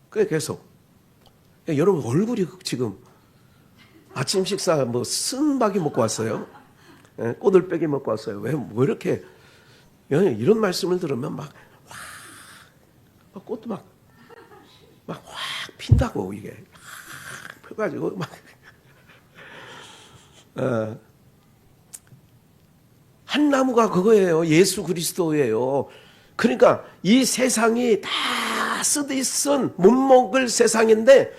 그게 계속 여러분 얼굴이 지금 아침 식사 쓴박이 먹고 왔어요. 꼬들빼기 먹고 왔어요. 왜 이렇게 이런 말씀을 들으면 막 꽃도 막 확 핀다고 이게 확 펴가지고 막 한 나무가 그거예요. 예수 그리스도예요. 그러니까 이 세상이 다 쓰디 쓴 못 먹을 세상인데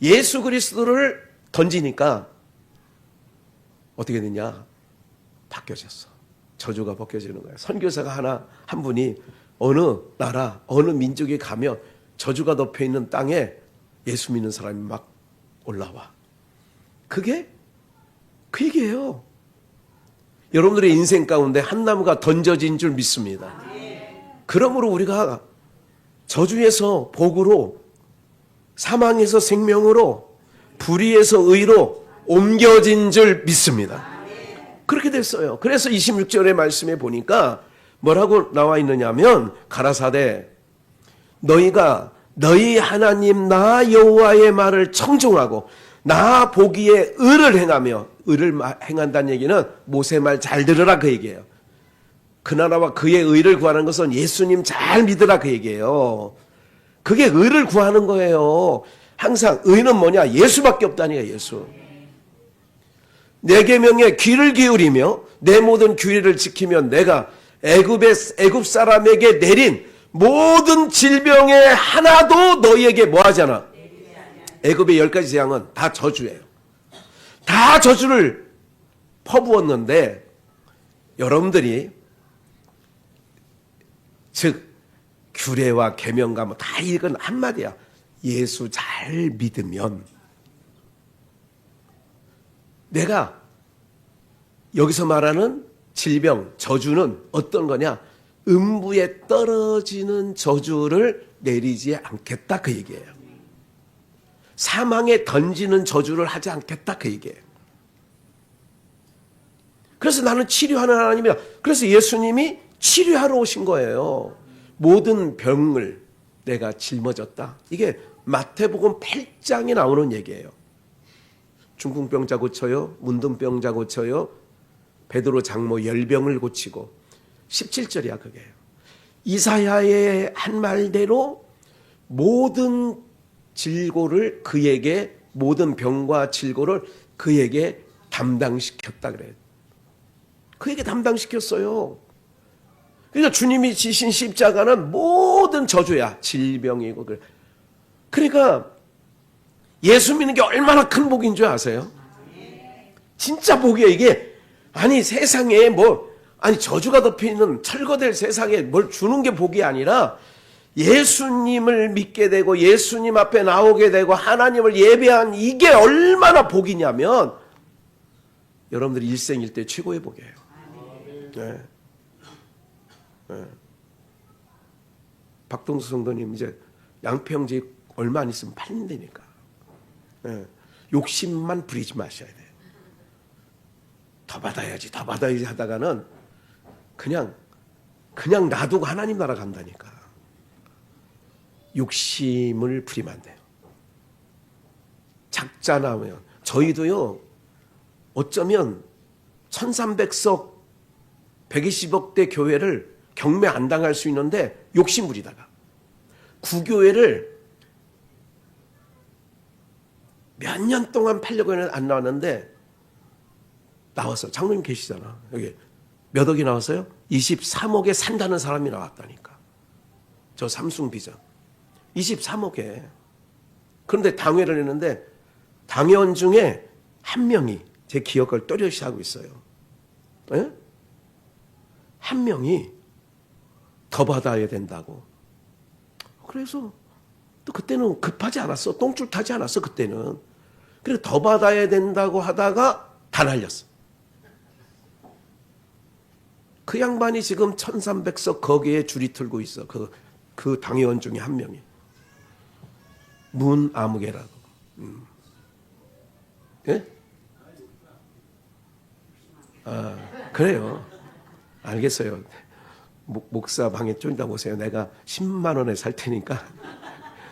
예수 그리스도를 던지니까 어떻게 되냐? 바뀌어졌어. 저주가 벗겨지는 거예요. 선교사가 한 분이 어느 나라, 어느 민족에 가면 저주가 덮여 있는 땅에 예수 믿는 사람이 막 올라와. 그게 그 얘기예요. 여러분들의 인생 가운데 한 나무가 던져진 줄 믿습니다. 그러므로 우리가 저주에서 복으로, 사망에서 생명으로, 불의에서 의로 옮겨진 줄 믿습니다. 그렇게 됐어요. 그래서 26절의 말씀에 보니까 뭐라고 나와 있느냐면 가라사대 너희가 너희 하나님 나 여호와의 말을 청종하고 나 보기에 의를 행하며, 의를 행한다는 얘기는 모세 말 잘 들으라 그 얘기예요. 그 나라와 그의 의를 구하는 것은 예수님 잘 믿으라 그 얘기예요. 그게 의를 구하는 거예요. 항상 의는 뭐냐? 예수밖에 없다니까. 예수. 내 계명에 귀를 기울이며 내 모든 규례를 지키면 내가 애굽 사람에게 내린 모든 질병에 하나도 너희에게 뭐 하잖아? 애굽의 10가지 재앙은 다 저주예요. 다 저주를 퍼부었는데 여러분들이 즉 규례와 계명과 뭐 다 이건 한마디야. 예수 잘 믿으면 내가 여기서 말하는 질병, 저주는 어떤 거냐? 음부에 떨어지는 저주를 내리지 않겠다 그 얘기예요. 사망에 던지는 저주를 하지 않겠다 그 얘기예요. 그래서 나는 치료하는 하나님이야. 그래서 예수님이 치료하러 오신 거예요. 모든 병을 내가 짊어졌다. 이게 마태복음 8장에 나오는 얘기예요. 중풍병자 고쳐요. 문둥병자 고쳐요. 베드로 장모 열병을 고치고 17절이야 그게. 이사야의 한 말대로 모든 질고를 그에게 모든 병과 질고를 그에게 담당시켰다 그래요. 그에게 담당시켰어요. 그러니까 주님이 지신 십자가는 모든 저주야. 질병이고 그래. 그러니까 예수 믿는 게 얼마나 큰 복인 줄 아세요? 진짜 복이에요 이게. 아니 세상에 저주가 덮여있는 철거될 세상에 뭘 주는 게 복이 아니라 예수님을 믿게 되고 예수님 앞에 나오게 되고 하나님을 예배한 이게 얼마나 복이냐면 여러분들 일생일대 최고의 복이에요. 네. 네. 박동수 성도님 이제 양평지 얼마 안 있으면 팔린다니까. 네. 욕심만 부리지 마셔야 돼요. 더 받아야지 하다가는 그냥 놔두고 하나님 나라 간다니까. 욕심을 부리면 안 돼요. 작자나면 저희도요 어쩌면 1300석 120억대 교회를 경매 안 당할 수 있는데 욕심 부리다가 구교회를 몇 년 동안 팔려고 했는데 안 나왔는데 나왔어. 장로님 계시잖아. 여기 몇 억이 나왔어요? 23억에 산다는 사람이 나왔다니까. 저 삼숭 비전 23억에. 그런데 당회를 했는데 당회원 중에 한 명이 제 기억을 또렷이 하고 있어요. 에? 한 명이 더 받아야 된다고. 그래서 또 그때는 급하지 않았어. 똥줄 타지 않았어 그때는. 그래서 더 받아야 된다고 하다가 다 날렸어. 그 양반이 지금 1300석 거기에 줄이 틀고 있어. 그 당회원 중에 한 명이. 문아무개라고. 예? 아, 그래요. 알겠어요. 목사 방에 좀 이따 보세요. 내가 10만 원에 살 테니까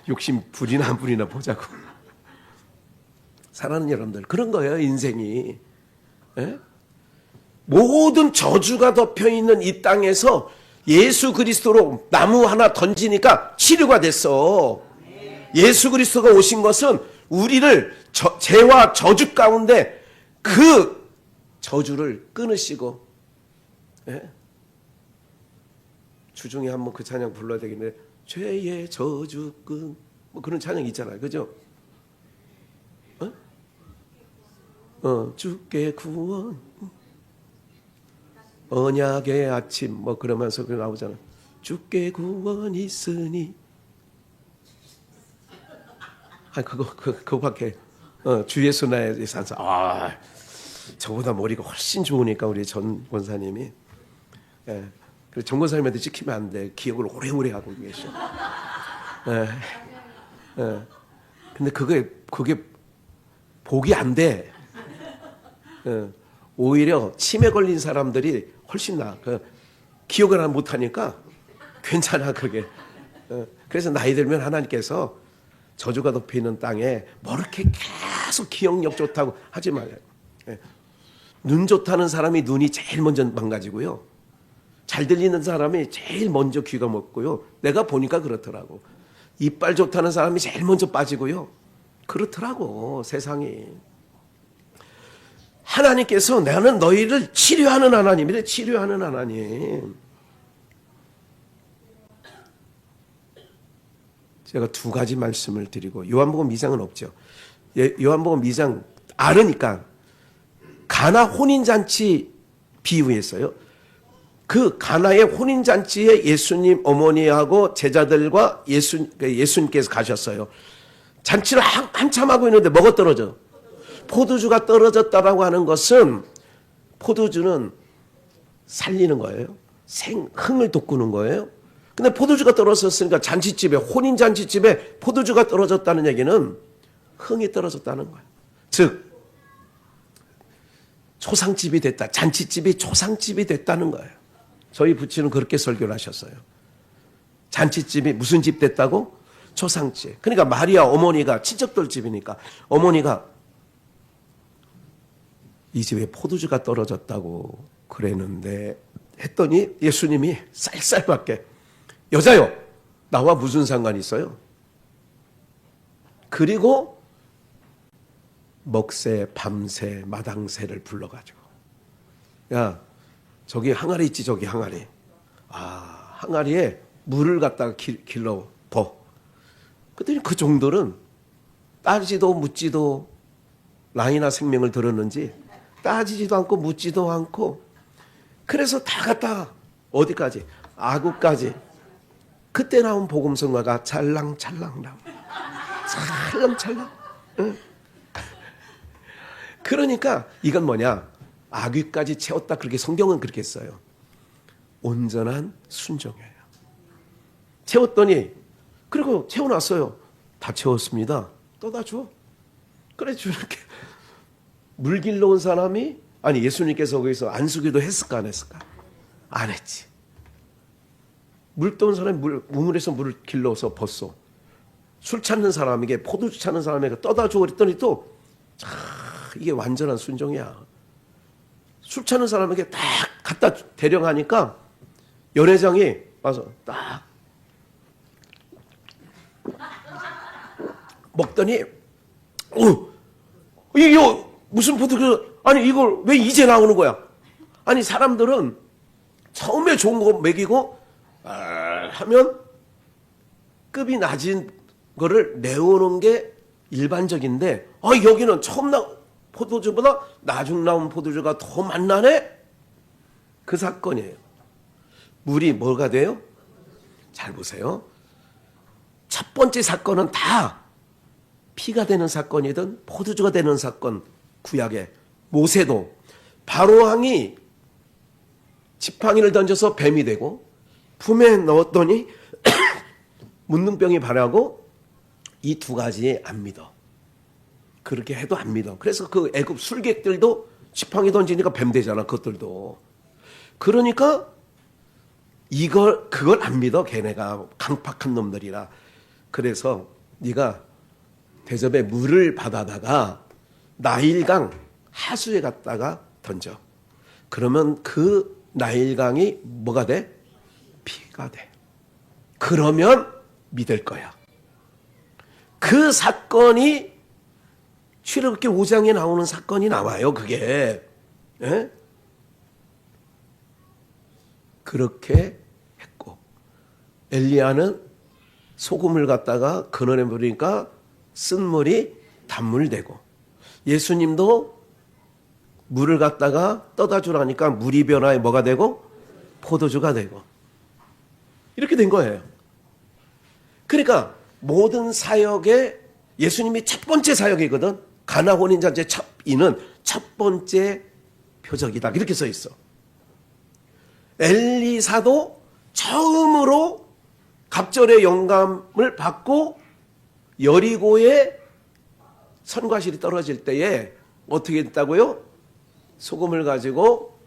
욕심 부리나 안 부리나 보자고. 사랑하는 여러분들, 그런 거예요 인생이. 예? 모든 저주가 덮여있는 이 땅에서 예수 그리스도로 나무 하나 던지니까 치료가 됐어. 예수 그리스도가 오신 것은 우리를 죄와 저주 가운데 그 저주를 끊으시고, 예? 주중에 한번 그 찬양 불러야 되겠는데 죄의 저주 끈 그런 찬양 있잖아요. 그죠? 주께 구원 언약의 아침 그러면서 나오잖아. 주께 구원 있으니. 그거밖에. 주 예수 나의 산사. 저보다 머리가 훨씬 좋으니까 우리 전 권사님이. 예. 그래서 전 권사님한테 찍히면 안 돼. 기억을 오래오래 하고 계셔. 예. 예. 근데 그게 복이 안 돼. 예. 오히려 치매 걸린 사람들이 훨씬 나아. 기억을 못하니까 괜찮아 그게. 그래서 나이 들면 하나님께서 저주가 덮여있는 땅에 이렇게 계속 기억력 좋다고 하지 말아요. 눈 좋다는 사람이 눈이 제일 먼저 망가지고요. 잘 들리는 사람이 제일 먼저 귀가 먹고요. 내가 보니까 그렇더라고. 이빨 좋다는 사람이 제일 먼저 빠지고요. 그렇더라고 세상이. 하나님께서 나는 너희를 치료하는 하나님이래. 치료하는 하나님. 제가 두 가지 말씀을 드리고 요한복음 2장은 없죠. 요한복음 2장 알으니까 가나 혼인잔치 비유했어요. 그 가나의 혼인잔치에 예수님 어머니하고 제자들과 예수님께서 가셨어요. 잔치를 한참 하고 있는데 뭐가 떨어져? 포도주가 떨어졌다라고 하는 것은 포도주는 살리는 거예요. 흥을 돋구는 거예요. 근데 포도주가 떨어졌으니까 잔치집에 혼인잔치집에 포도주가 떨어졌다는 얘기는 흥이 떨어졌다는 거예요. 즉 초상집이 됐다. 잔치집이 초상집이 됐다는 거예요. 저희 부친은 그렇게 설교를 하셨어요. 잔치집이 무슨 집 됐다고? 초상집. 그러니까 마리아 어머니가 친척들 집이니까 어머니가 이 집에 포도주가 떨어졌다고 그랬는데 했더니 예수님이 쌀쌀맞게 여자요 나와 무슨 상관이 있어요? 그리고 먹새 밤새 마당새를 불러가지고 야 저기 항아리 있지 저기 항아리 항아리에 물을 갖다가 길러 버 그랬더니 그 종들은 따지도 묻지도 라이나 생명을 들었는지 따지지도 않고 묻지도 않고 그래서 다 갖다가 어디까지? 아구까지. 그때 나온 복음성가가 찰랑찰랑 나와. 찰랑찰랑. 응. 그러니까 이건 뭐냐? 아귀까지 채웠다. 그렇게 성경은 그렇게 써요. 온전한 순종이에요. 채웠더니 그리고 채워놨어요. 다 채웠습니다. 떠다 줘. 그래 주는게 물 길러 온 사람이 아니 예수님께서 거기서 안수기도 했을까 안 했을까? 안 했지. 물 떠온 사람이 우물에서 물을 길러서 벗어. 술 찾는 사람에게 포도주 찾는 사람에게 떠다 줘 그랬더니 또 이게 완전한 순종이야. 술 찾는 사람에게 딱 갖다 대령하니까 연회장이 와서 딱 먹더니 이거 무슨 포도주 아니 이걸 왜 이제 나오는 거야? 아니 사람들은 처음에 좋은 거 먹이고 하면 급이 낮은 거를 내오는 게 일반적인데 여기는 처음 나온 포도주보다 나중 나온 포도주가 더 맛나네? 그 사건이에요. 물이 뭐가 돼요? 잘 보세요. 첫 번째 사건은 다 피가 되는 사건이든 포도주가 되는 사건 구약에 모세도 바로왕이 지팡이를 던져서 뱀이 되고 품에 넣었더니 문둥병이 발하고 이 두 가지 안 믿어. 그렇게 해도 안 믿어. 그래서 그 애굽 술객들도 지팡이 던지니까 뱀 되잖아. 그것들도. 그러니까 그걸 안 믿어. 걔네가 강팍한 놈들이라. 그래서 네가 대접에 물을 받아다가 나일강 하수에 갔다가 던져. 그러면 그 나일강이 뭐가 돼? 피가 돼. 그러면 믿을 거야. 그 사건이 출애굽기 5장에 나오는 사건이 나와요. 그게. 예? 그렇게 했고 엘리야는 소금을 갖다가 근원에 부으니까 쓴 물이 단물 되고 예수님도 물을 갖다가 떠다 주라니까 물이 변화해 뭐가 되고 포도주가 되고 이렇게 된 거예요. 그러니까 모든 사역에 예수님이 첫 번째 사역이거든. 가나 혼인잔치의 이는 첫 번째 표적이다. 이렇게 써 있어. 엘리사도 처음으로 갑절의 영감을 받고 여리고에 선과실이 떨어질 때에 어떻게 했다고요? 소금을 가지고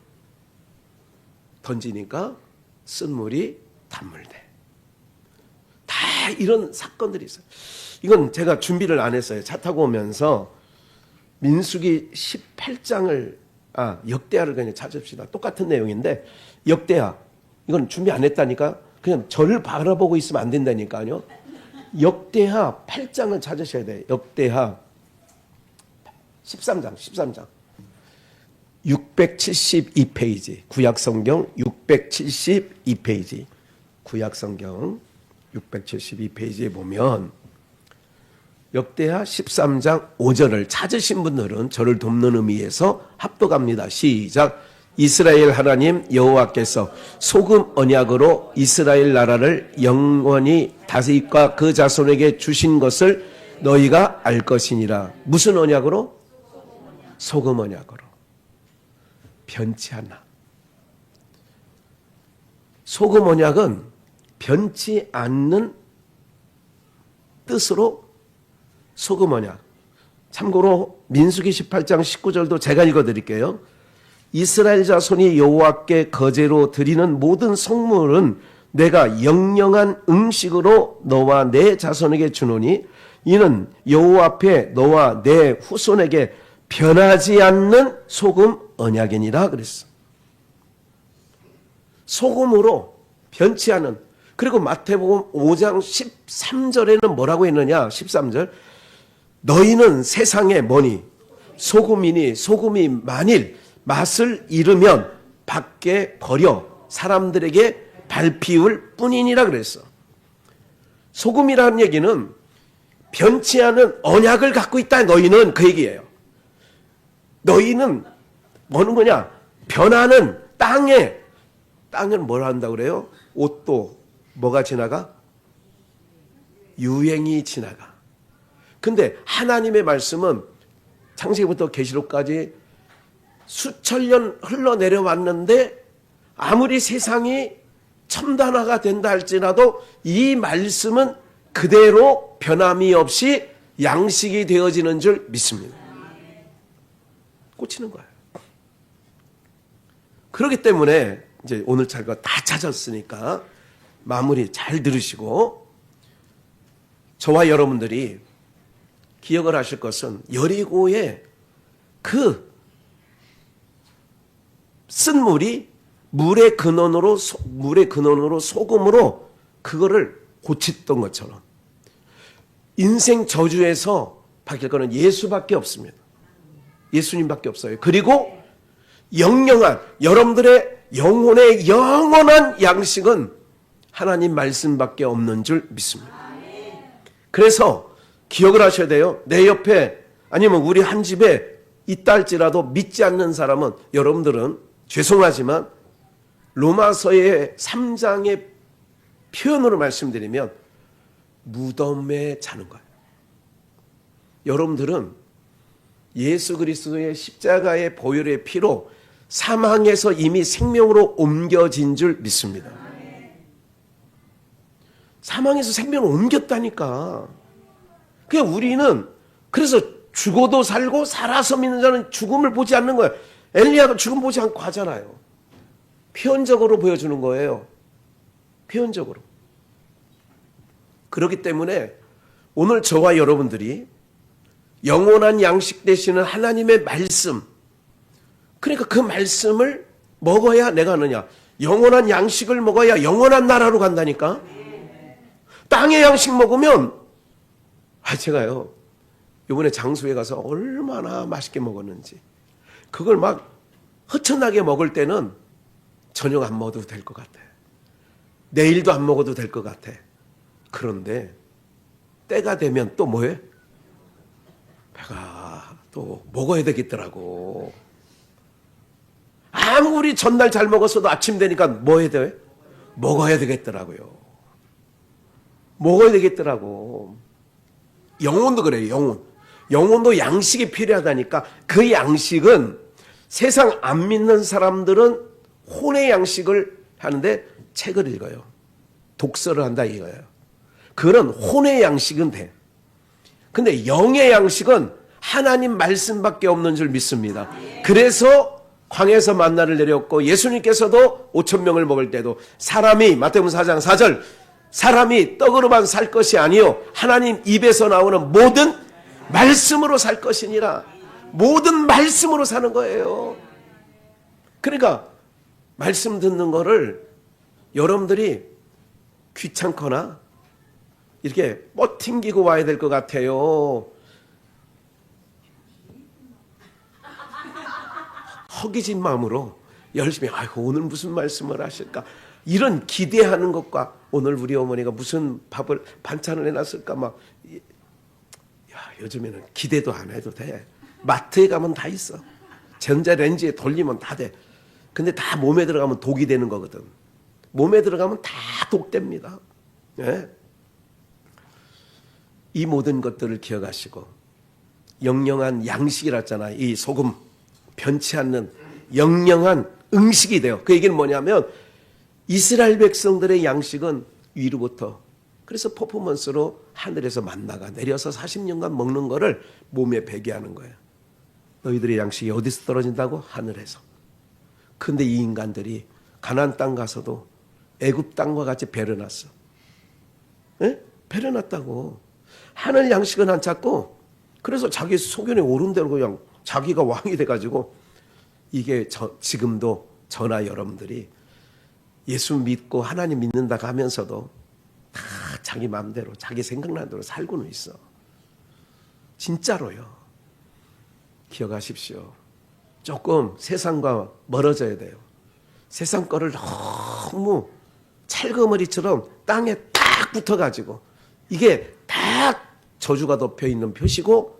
던지니까 쓴 물이 단물 돼. 다 이런 사건들이 있어요. 이건 제가 준비를 안 했어요. 차 타고 오면서 민수기 18장을 역대하를 그냥 찾읍시다. 똑같은 내용인데 역대하 이건 준비 안 했다니까. 그냥 저를 바라보고 있으면 안 된다니까요. 역대하 8장을 찾으셔야 돼요. 역대하 13장 672페이지 구약성경 672페이지 구약성경 672페이지에 보면 역대하 13장 5절을 찾으신 분들은 저를 돕는 의미에서 합독합니다. 시작. 이스라엘 하나님 여호와께서 소금 언약으로 이스라엘 나라를 영원히 다윗과 그 자손에게 주신 것을 너희가 알 것이니라. 무슨 언약으로? 소금 언약으로. 변치 않아. 소금 언약은 변치 않는 뜻으로 소금 언약. 참고로 민수기 18장 19절도 제가 읽어드릴게요. 이스라엘 자손이 여호와께 거제로 드리는 모든 성물은 내가 영영한 음식으로 너와 내 자손에게 주노니 이는 여호와 앞에 너와 내 후손에게 변하지 않는 소금 언약이니라 그랬어. 소금으로 변치 않은. 그리고 마태복음 5장 13절에는 뭐라고 했느냐? 13절. 너희는 세상에 뭐니? 소금이니 소금이 만일 맛을 잃으면 밖에 버려 사람들에게 밟히울 뿐이니라 그랬어. 소금이라는 얘기는 변치 않은 언약을 갖고 있다. 너희는 그 얘기예요. 너희는 뭐는 거냐? 변하는 땅은 뭘 한다고 그래요? 옷도 뭐가 지나가? 유행이 지나가. 근데 하나님의 말씀은 창세기부터 계시록까지 수천 년 흘러내려왔는데 아무리 세상이 첨단화가 된다 할지라도 이 말씀은 그대로 변함이 없이 양식이 되어지는 줄 믿습니다. 꽂히는 거예요. 그렇기 때문에 이제 오늘 제가 다 찾았으니까 마무리 잘 들으시고, 저와 여러분들이 기억을 하실 것은 여리고의 그 쓴 물이 물의 근원으로 소금으로 그거를 고쳤던 것처럼 인생 저주에서 바뀔 거는 예수밖에 없습니다. 예수님밖에 없어요. 그리고 영영한 여러분들의 영혼의 영원한 양식은 하나님 말씀밖에 없는 줄 믿습니다. 그래서 기억을 하셔야 돼요. 내 옆에 아니면 우리 한 집에 있다 할지라도 믿지 않는 사람은, 여러분들은 죄송하지만 로마서의 3장의 표현으로 말씀드리면 무덤에 자는 거예요. 여러분들은 예수 그리스도의 십자가의 보혈의 피로 사망에서 이미 생명으로 옮겨진 줄 믿습니다. 사망에서 생명을 옮겼다니까. 그냥 우리는 그래서 죽어도 살고 살아서 믿는 자는 죽음을 보지 않는 거예요. 엘리야가 죽음 보지 않고 하잖아요. 표현적으로 보여주는 거예요. 표현적으로. 그렇기 때문에 오늘 저와 여러분들이 영원한 양식 되시는 하나님의 말씀, 그러니까 그 말씀을 먹어야 내가 하느냐, 영원한 양식을 먹어야 영원한 나라로 간다니까. 땅의 양식 먹으면, 제가요 이번에 장소에 가서 얼마나 맛있게 먹었는지, 그걸 막 허천하게 먹을 때는 저녁 안 먹어도 될 것 같아. 내일도 안 먹어도 될 것 같아. 그런데 때가 되면 또 뭐해? 배가 또 먹어야 되겠더라고. 아무리 전날 잘 먹었어도 아침 되니까 뭐 해야 돼? 먹어야 되겠더라고요. 먹어야 되겠더라고. 영혼도 그래요. 영혼도 양식이 필요하다니까. 그 양식은 세상 안 믿는 사람들은 혼의 양식을 하는데 책을 읽어요. 독서를 한다 이거예요. 그런 혼의 양식은 돼. 근데 영의 양식은 하나님 말씀밖에 없는 줄 믿습니다. 그래서 광야에서 만나를 내렸고 예수님께서도 5,000명을 먹을 때도 사람이, 마태복음 4장 4절, 사람이 떡으로만 살 것이 아니요 하나님 입에서 나오는 모든 말씀으로 살 것이니라. 모든 말씀으로 사는 거예요. 그러니까 말씀 듣는 거를 여러분들이 귀찮거나 이렇게 뻗팅기고 와야 될 것 같아요. 허기진 마음으로 열심히, 아이고 오늘 무슨 말씀을 하실까, 이런 기대하는 것과 오늘 우리 어머니가 무슨 반찬을 해놨을까, 막, 야, 요즘에는 기대도 안 해도 돼. 마트에 가면 다 있어. 전자레인지에 돌리면 다 돼. 근데 다 몸에 들어가면 독이 되는 거거든. 몸에 들어가면 다 독됩니다. 네? 이 모든 것들을 기억하시고 영영한 양식이라 했잖아요. 이 소금 변치 않는 영영한 음식이 돼요. 그 얘기는 뭐냐면 이스라엘 백성들의 양식은 위로부터 그래서 퍼포먼스로 하늘에서 만나가 내려서 40년간 먹는 거를 몸에 배게 하는 거예요. 너희들의 양식이 어디서 떨어진다고? 하늘에서. 근데 이 인간들이 가나안 땅 가서도 애굽 땅과 같이 배려놨어. 예? 배려놨다고. 하늘 양식은 안 찾고, 그래서 자기 소견에 오른 대로 그냥 자기가 왕이 돼가지고, 이게 지금도 저나 여러분들이 예수 믿고 하나님 믿는다 하면서도 다 자기 마음대로 자기 생각나는 대로 살고는 있어. 진짜로요. 기억하십시오. 조금 세상과 멀어져야 돼요. 세상 거를 너무 찰거머리처럼 땅에 딱 붙어가지고 이게 딱 저주가 덮여있는 표시고,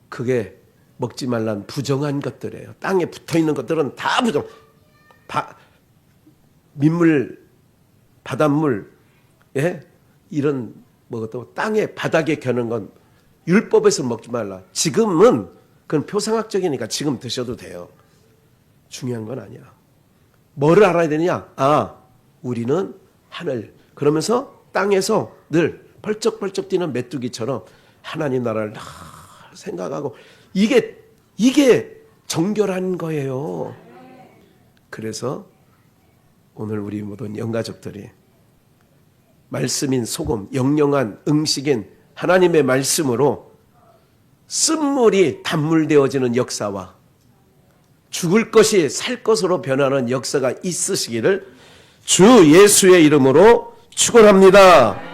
그게 먹지 말란 부정한 것들이에요. 땅에 붙어있는 것들은 다 부정. 민물, 바닷물, 예? 이런 뭐또 땅에 바닥에 겨는 건 율법에서 먹지 말라. 지금은 그건 표상학적이니까 지금 드셔도 돼요. 중요한 건 아니야. 뭐를 알아야 되느냐? 우리는 하늘. 그러면서 땅에서 늘 벌쩍벌쩍 뛰는 메뚜기처럼 하나님 나라를 생각하고, 이게 정결한 거예요. 그래서 오늘 우리 모든 영가족들이 말씀인 소금, 영영한 음식인 하나님의 말씀으로 쓴물이 단물 되어지는 역사와 죽을 것이 살 것으로 변하는 역사가 있으시기를 주 예수의 이름으로 축원합니다.